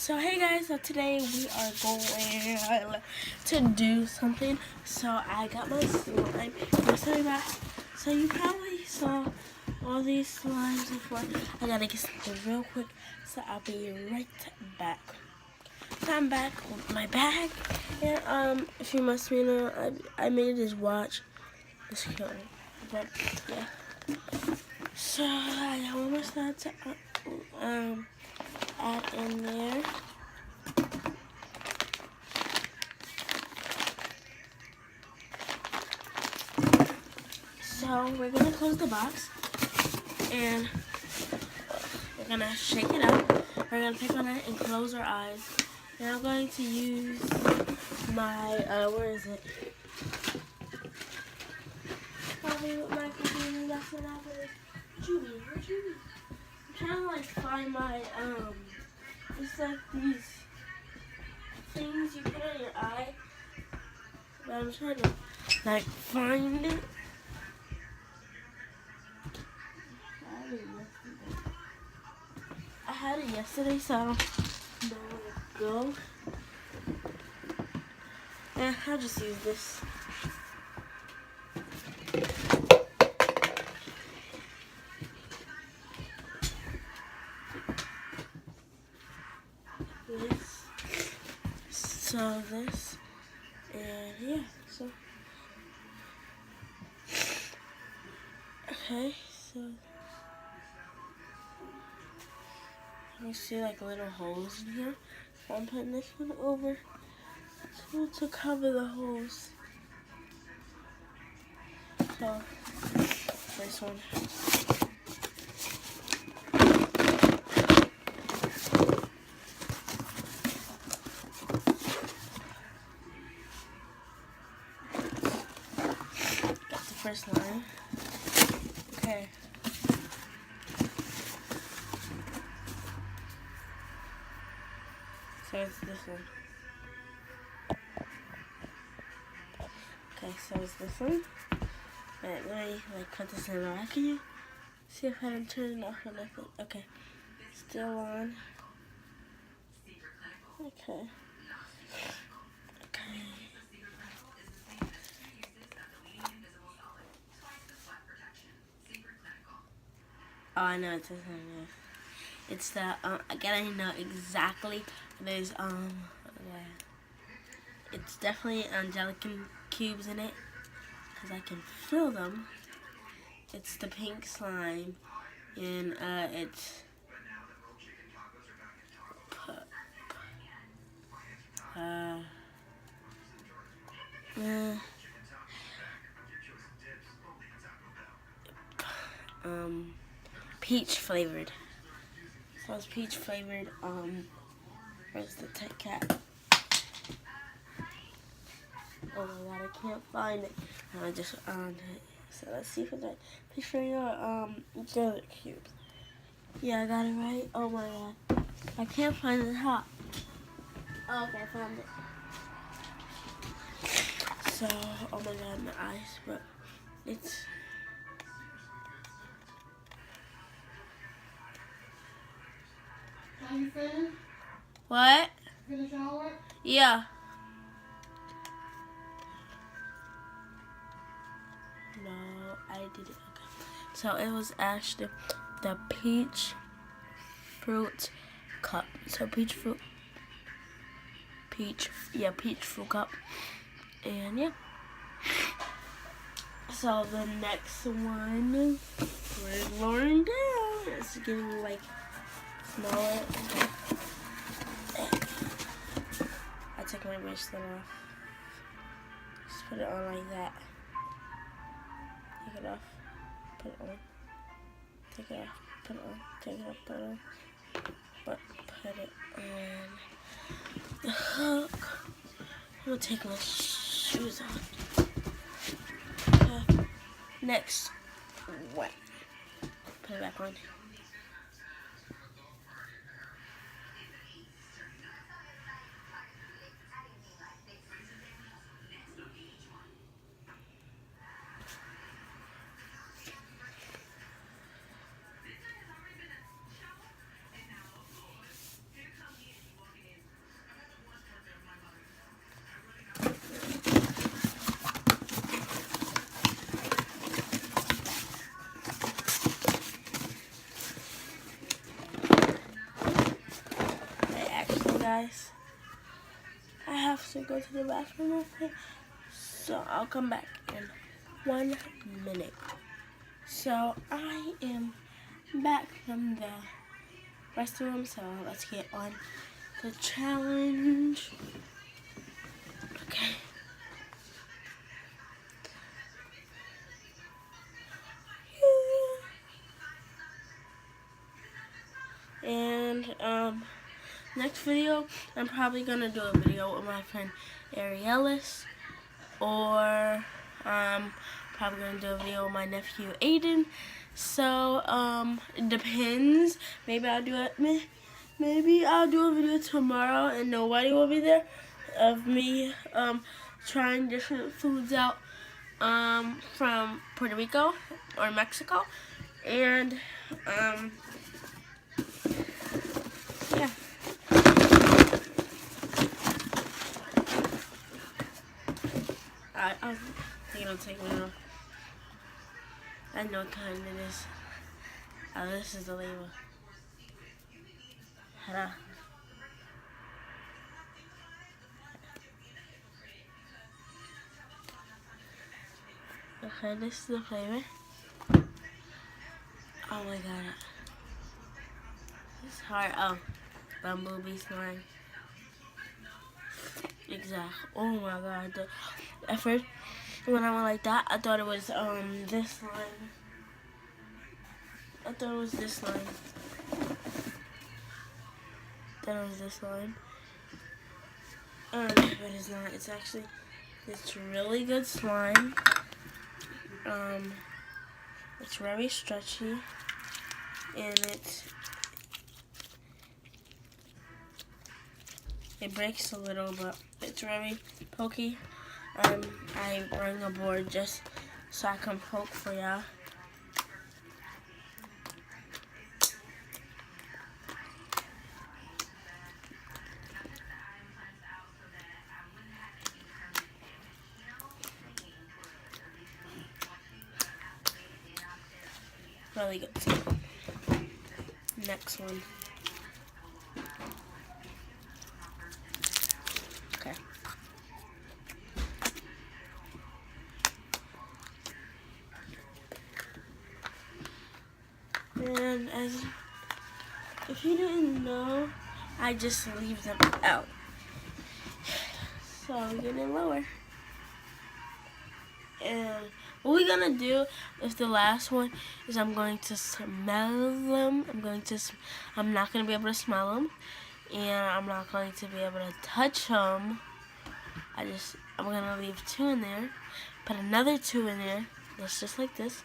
So hey guys, so today we are going to do something. So I got my slime. So you probably saw all these slimes before. I gotta get something real quick, so I'll be right back. So I'm back with my bag, and if you must know, I made this watch. It's cute, but yeah. So I almost got to add in there. So we're gonna close the box and we're gonna shake it up. We're gonna pick on it and close our eyes. And I'm going to use my where is it? Probably with my computer. That's what happened. Judy, where's Judy? I'm trying to like find my it's like these things you put on your eye. But I'm trying to like find it. I had it yesterday, so I don't know where to go. And I'll just use this. So this, and yeah, so. Okay, so. You see like little holes in here. So I'm putting this one over to cover the holes. So, first one. Got the first line. Okay. So it's this one. Okay, so it's this one. Alright, let me like put this in the can you see if I can turn it off or nothing? Okay. Still on. Okay. Okay. Oh, I know it's this one. It's the I gotta know exactly. There's it's definitely angelic cubes in it because I can feel them. It's the pink slime, and it's peach flavored. So it's peach flavored. Where's the Tic Kat? Oh my god, I can't find it. And I just found it. So let's see if it's right. Peach flavored angelic cubes. Yeah, I got it right. Oh my god, I can't find the top. Oh, okay, I found it. So, oh my god, my eyes, but it's. Are you finished? What? Finish all work? Yeah. No, I did it. Okay. So it was actually the peach fruit cup. So peach fruit cup. And yeah. So the next one, we're lowering down. It's getting like smaller. I took my bracelet off. Just put it on like that. Take it off. Put it on. Take it off. Put it on. Take it off. Put it on. But put it on the hook. I'm gonna take my shoes off. Next one. Put it back on. guys. I have to go to the bathroom real quick, so I'll come back in 1 minute. So I am back from the restroom, so let's get on the challenge. Okay. And next video, I'm probably gonna do a video with my friend Arielis, or probably gonna do a video with my nephew Aiden. So it depends. Maybe I'll do it. Maybe I'll do a video tomorrow and nobody will be there of me trying different foods out from Puerto Rico or Mexico, and yeah. I think it'll take me off. I know what kind it is. Oh, this is the label. Tada. Okay, this is the flavor. Oh my god. It's hard. Oh, bumblebee slime. Exact. Oh my god. At first, when I went like that, I thought it was this slime. I thought it was this slime. But it's not. It's actually this really good slime. It's very stretchy, and it breaks a little, but it's very pokey. I bring a board just so I can poke for y'all. Really good. Next one. Okay. And if you didn't know, I just leave them out. So we're getting lower. And what we're gonna do is the last one is I'm going to smell them. I'm not gonna be able to smell them, and I'm not going to be able to touch them. I'm gonna leave 2 in there, put another 2 in there. That's just like this,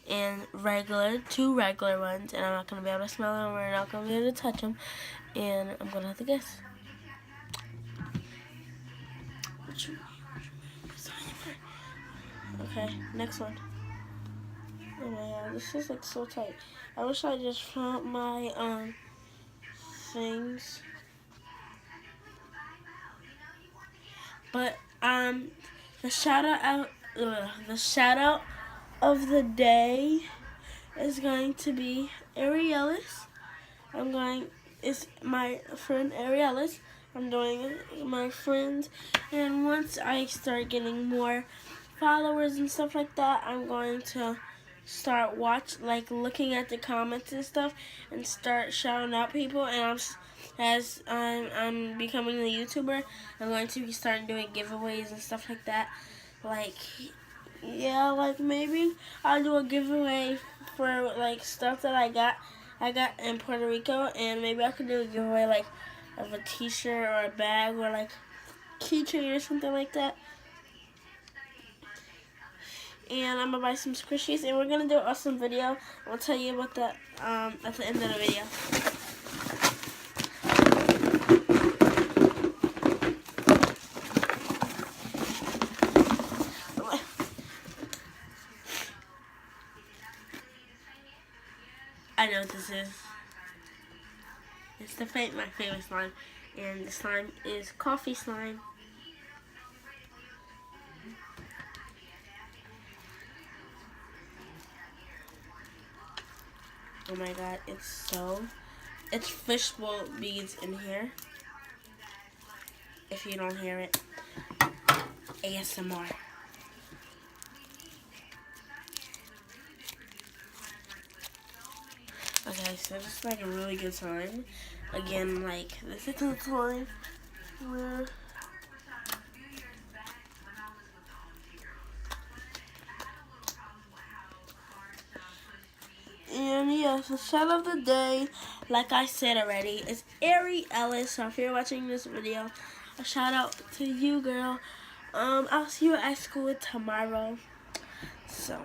and 2 regular ones, and I'm not gonna be able to smell them. We're not gonna be able to touch them, and I'm gonna have to guess. Okay, next one. Oh my god, this is like so tight. I wish I just found my things. But the shout out of the day is going to be Arielis. It's my friend Arielis. I'm doing my friends, and once I start getting more followers and stuff like that, I'm going to start looking at the comments and stuff, and start shouting out people. And as I'm becoming a YouTuber, I'm going to be starting doing giveaways and stuff like that. Maybe I'll do a giveaway for stuff that I got in Puerto Rico, and maybe I could do a giveaway of a t-shirt or a bag or keychain or something like that. And I'm gonna buy some squishies, and we're gonna do an awesome video. I'll tell you about that at the end of the video. I know what this is. It's my favorite slime, and the slime is coffee slime. Oh my god, it's fishbowl beads in here. if you don't hear it. ASMR. Okay, so this is like a really good sign. Again, like this is the time where and yes, the shout of the day, like I said already, is Ari Ellis. So if you're watching this video, a shout out to you, girl. I'll see you at school tomorrow. So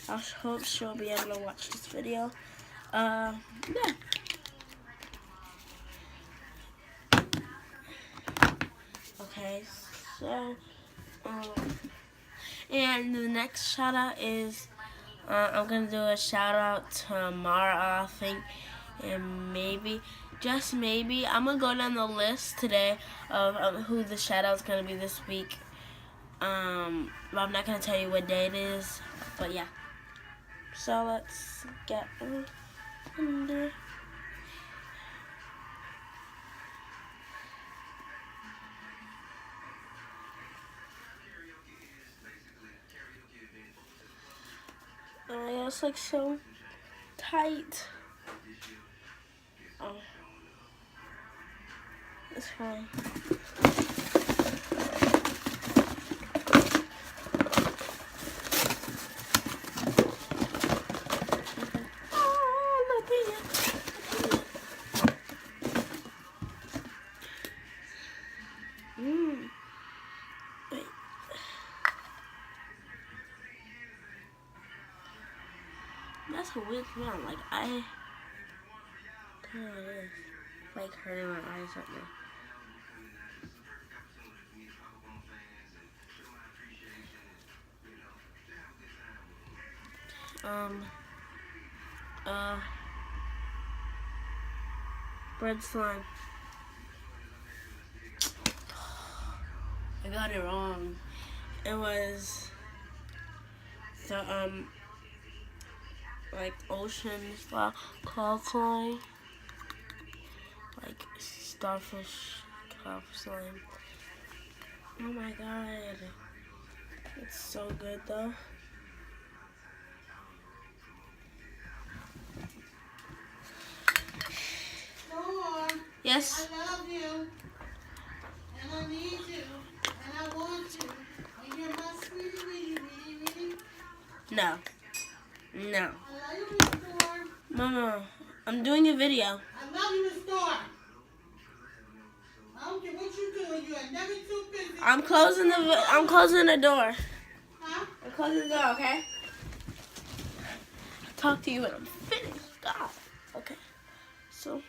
I hope she'll be able to watch this video. Yeah. Okay, so and the next shout out is I'm gonna do a shout out to Mara, I think, and maybe, just maybe, I'm gonna go down the list today of who the shout out is gonna be this week. But I'm not gonna tell you what day it is, but yeah. So let's get under. Oh yeah, it's like so tight. Oh, it's fine. Wait. That's a weird smell. Like I kind of is like hurting my eyes right now. Bread slime. I got it wrong. It was the like ocean style cloud slime, like starfish cloud slime. Oh my god, it's so good though. Storm, Yes. I love you, and I need you, and I want you, and you're my sweetie, really. No. No. I love you, Miss Storm. Mama, I'm doing a video. I love you, Miss Storm. I don't care what you're doing, you are never too busy. I'm closing the door. Huh? I'm closing the door, okay? I'll talk to you when I'm finished. God. Okay. So,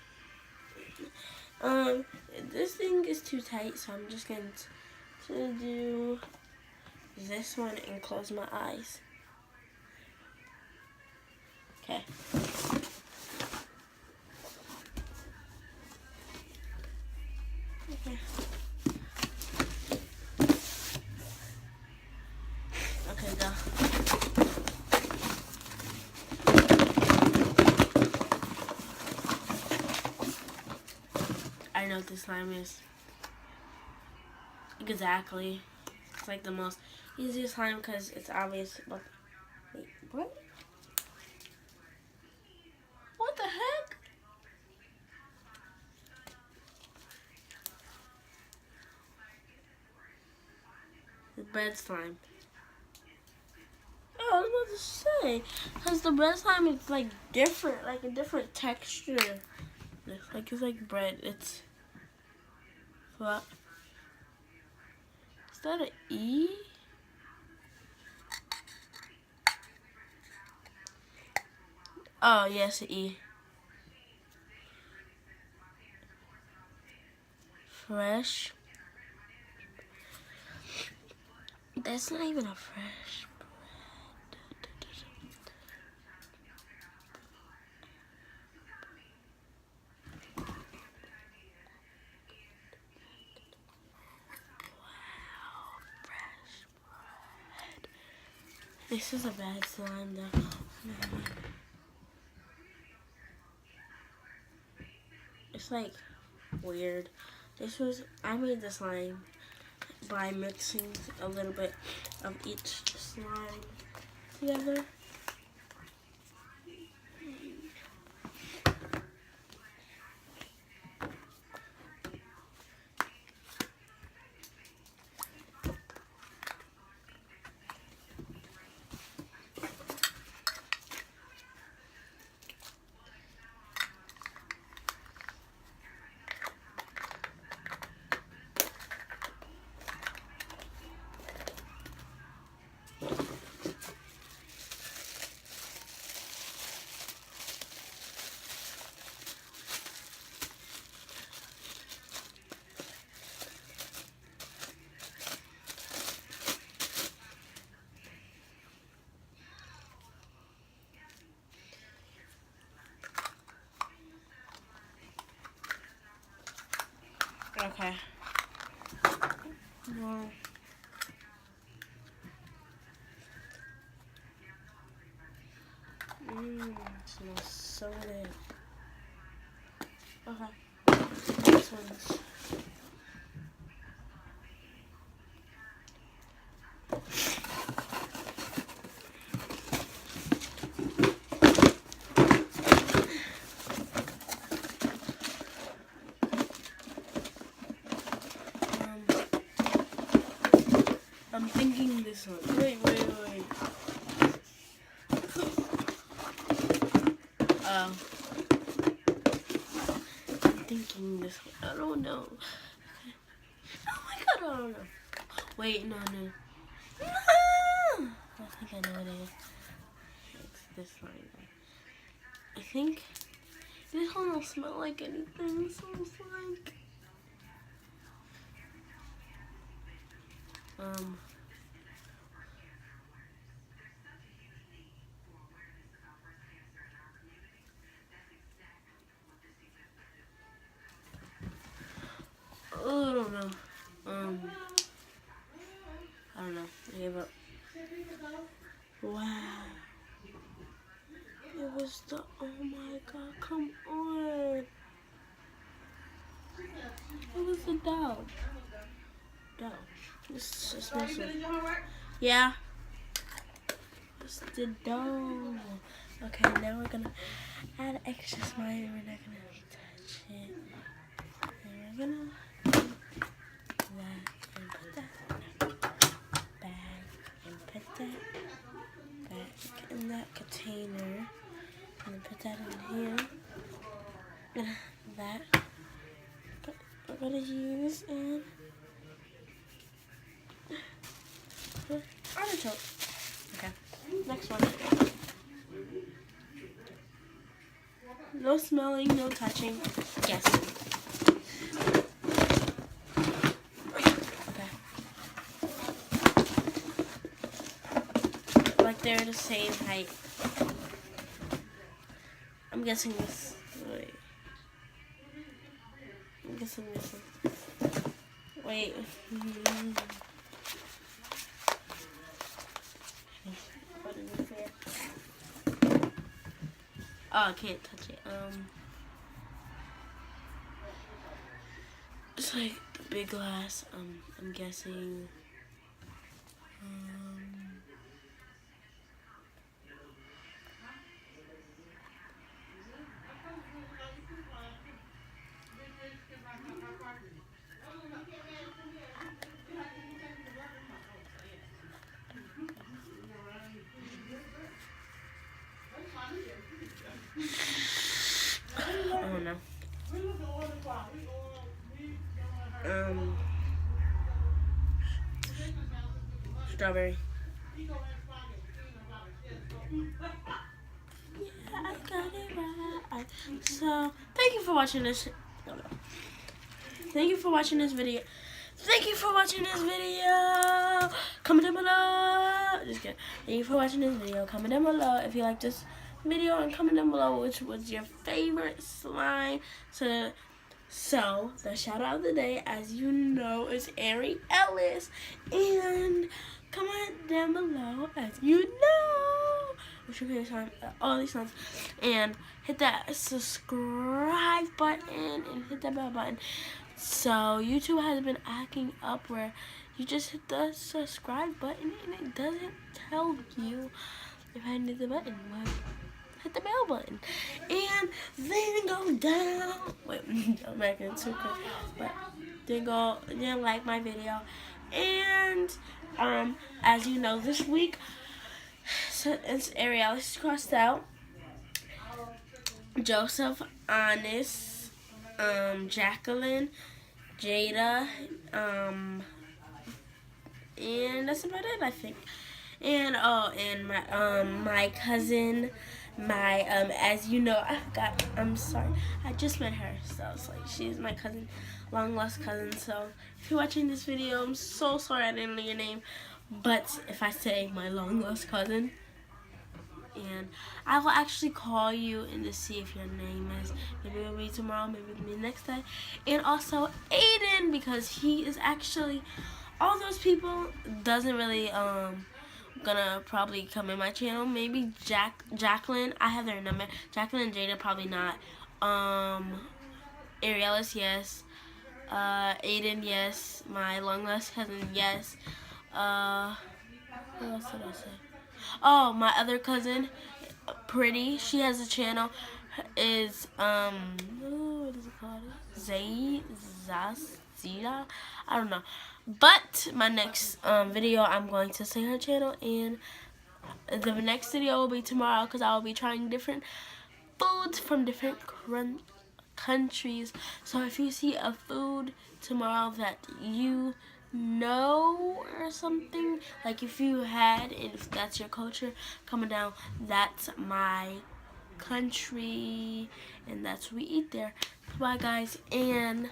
this thing is too tight, so I'm just going to do this one and close my eyes. Okay. Okay. Okay, go. I know what this slime is. Exactly. It's like the most easiest slime because it's obvious. But wait, what? What the heck? The bread slime. Oh, I was about to say, because the bread slime is like different, like a different texture. It's like bread. It's flat. Is that an E? Oh, yes, an E. Fresh. That's not even a fresh bread. Wow, fresh bread. This is a bad slime though. It's like weird. I made the slime by mixing a little bit of each slime together. Okay. Well, it smells so good. Okay. This one's. I'm thinking this one. Wait. I'm thinking this one. I don't know. Oh my god, I don't know. Wait, no. I think I know what it is. It's this one. I think this one will smell like anything. So it's like oh, I don't know. I don't know. I gave up. Wow. It was the, oh my god, come on. It was the dough. This just smells so. Yeah. It's the dough. Okay, now we're gonna add extra slime. We're not gonna touch it. And we're gonna do that and put that back and put that back in that container. And then put that in here. And that. But we're gonna use an artichoke. Okay. Next one. No smelling, no touching. Guessing. Okay. Like they're the same height. I'm guessing this. Wait. I'm guessing this one. Wait. Oh, I can't touch it. It's like the big glass. I'm guessing. I don't know. Strawberry. Yeah, I got it right. So, thank you for watching this. Thank you for watching this video. Comment down below. Just kidding. Thank you for watching this video. Comment down below if you like this video, and comment down below which was your favorite slime. So the shout out of the day, as you know, is Ari Ellis. And comment down below, as you know, what's your favorite slime, all these slimes, and hit that subscribe button and hit that bell button. So YouTube has been acting up where you just hit the subscribe button and it doesn't tell you if I hit the button. Well, hit the bell button and then go down. Wait, I'm making it too quick, but then like my video. And as you know, this week it's Ariel crossed out. Joseph, Honest, Jacqueline, Jada, and that's about it, I think. And and my cousin, as you know, I forgot. I'm sorry, I just met her, so it's like she's my cousin, long lost cousin. So if you're watching this video, I'm so sorry I didn't know your name, but if I say my long lost cousin, and I will actually call you and to see if your name is, maybe it'll be tomorrow, maybe it'll be next day. And also Aiden, because he is actually, all those people doesn't really gonna probably come in my channel. Maybe Jacqueline, I have their number. Jacqueline and Jada probably not. Arielis, yes. Aiden, yes. My long lost cousin, yes. What else did I say? Oh, my other cousin, Pretty, she has a channel, is, what is it called? Zazida? I don't know. But my next video, I'm going to say her channel, and the next video will be tomorrow because I will be trying different foods from different countries. So if you see a food tomorrow that you know or something, like if you had, and if that's your culture, comment down, that's my country and that's what we eat there. Bye guys, and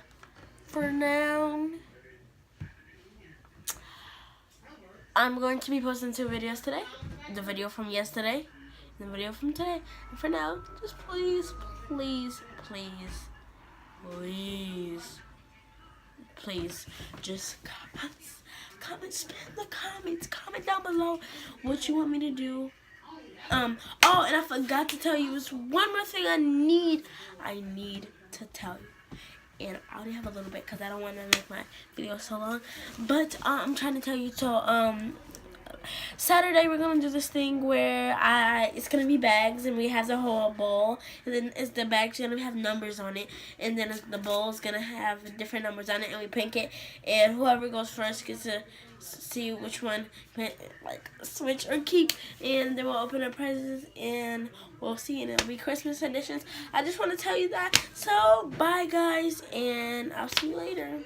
for now I'm going to be posting 2 videos today, the video from yesterday and the video from today. And for now, just please just comment, spam the comments, comment down below what you want me to do. Oh, and I forgot to tell you, it's one more thing I need to tell you. And I only have a little bit because I don't want to make my video so long. But I'm trying to tell you, so Saturday we're gonna do this thing where it's gonna be bags, and we have the whole bowl, and then the bag's gonna have numbers on it, and then the bowl's gonna have different numbers on it, and we pink it, and whoever goes first gets to see which one, like, switch or keep, and then we'll open our prizes and we'll see, and it'll be Christmas editions. I just want to tell you that. So bye guys, and I'll see you later.